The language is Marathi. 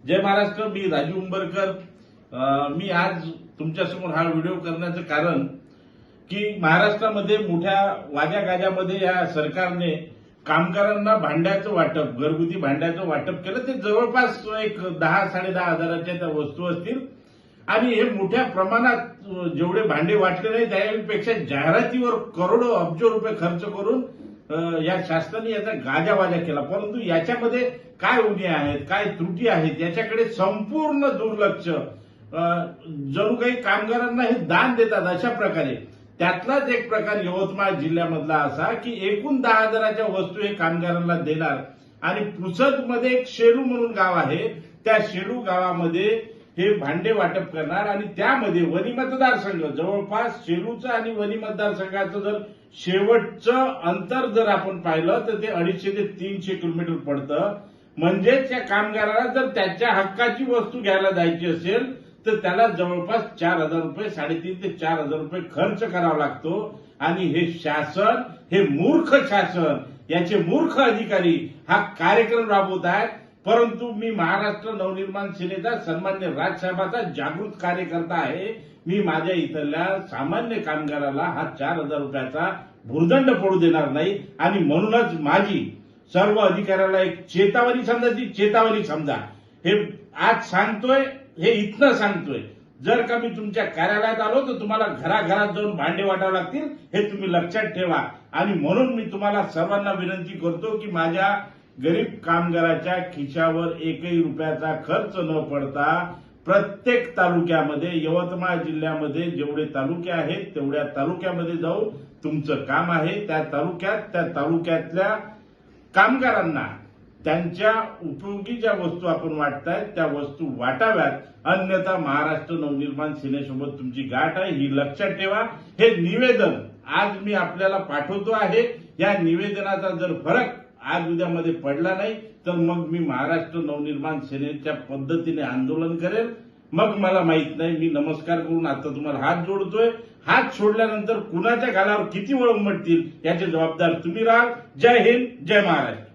जय महाराष्ट्र. मी राजू उंबरकर. मी आज तुमच्यासमोर हा व्हिडिओ करण्याचं कारण की महाराष्ट्रामध्ये मोठ्या वाजागाजामध्ये या सरकारने कामगारांना भांड्याचं वाटप, घरगुती भांड्याचं वाटप केलं. ते जवळपास एक 10-10.5 हजाराच्या त्या वस्तू असतील आणि हे मोठ्या प्रमाणात जेवढे भांडे वाटले नाही त्यापेक्षा जाहिरातीवर करोडो अब्ज रुपये खर्च करून या शासनाने याचा गाजावाजा केला. परंतु याच्यामध्ये काय उणे आहेत, काय त्रुटी आहेत याच्याकडे संपूर्ण दुर्लक्ष. जणू काही कामगारांना हे दान देतात अशा प्रकारे. त्यातलाच एक प्रकार यवतमाळ जिल्ह्यामधला असा की एकूण 10,000च्या वस्तू हे कामगारांना देणार आणि पुसदमध्ये एक शेलू म्हणून गाव आहे, त्या शेलू गावामध्ये हे भांडे वाटप करणार आणि त्यामध्ये वनी मतदारसंघ जवळपास शेलूचं आणि वनी मतदारसंघाचं जर शेवटचं अंतर जर आपण पाहिलं तर ते 250 ते 300 किलोमीटर पडतं. म्हणजेच त्या कामगाराला जर त्याच्या हक्काची वस्तू घ्यायला जायची असेल तर त्याला जवळपास 4,000 रुपये, 3,500 ते 4,000 रुपये खर्च करावा लागतो. आणि हे शासन, हे मूर्ख शासन, याचे मूर्ख अधिकारी हा कार्यक्रम राबवत आहेत. परंतु मी महाराष्ट्र नवनिर्माण सेनेचा सन्मान्य राजसाहेबाचा जागृत कार्यकर्ता आहे. मी माझ्या इथल्या सामान्य कामगाराला हा 4,000 रुपयाचा भुर्दंड पडू देणार नाही आणि म्हणूनच माझी सर्व अधिकाऱ्याला एक चेतावणी समजा. हे आज सांगतोय, हे इथनं सांगतोय. जर का मी तुमच्या कार्यालयात आलो तर तुम्हाला घराघरात जाऊन भांडे वाटावे लागतील, हे तुम्ही लक्षात ठेवा. आणि म्हणून मी तुम्हाला सर्वांना विनंती करतो की माझ्या गरीब कामगाराच्या खिशावर एकही रुपयाचा खर्च न पडता प्रत्येक तालुक्यामध्ये, यवतमाळ जिल्ह्यामध्ये जेवढे तालुके आहेत तेवढ्या तालुक्यामध्ये जाऊन तुमचं काम आहे. त्या तालुक्यातल्या कामगारांना त्यांच्या उपयोगी ज्या वस्तू आपण वाटतायत त्या वस्तू वाटाव्यात. अन्यथा महाराष्ट्र नवनिर्माण सेनेसोबत तुमची गाठ आहे, ही लक्षात ठेवा. हे निवेदन आज मी आपल्याला पाठवतो आहे. या निवेदनाचा जर फरक आज उद्यामध्ये पडला नाही तर मग मी महाराष्ट्र नवनिर्माण सेनेच्या पद्धतीने आंदोलन करेल. मग मला माहित नाही. मी नमस्कार करून आता तुम्हाला हात जोडतोय. हात सोडल्यानंतर कुणाच्या गालावर किती वळ उमटतील याचे जबाबदार तुम्ही राहा. जय हिंद, जय महाराष्ट्र.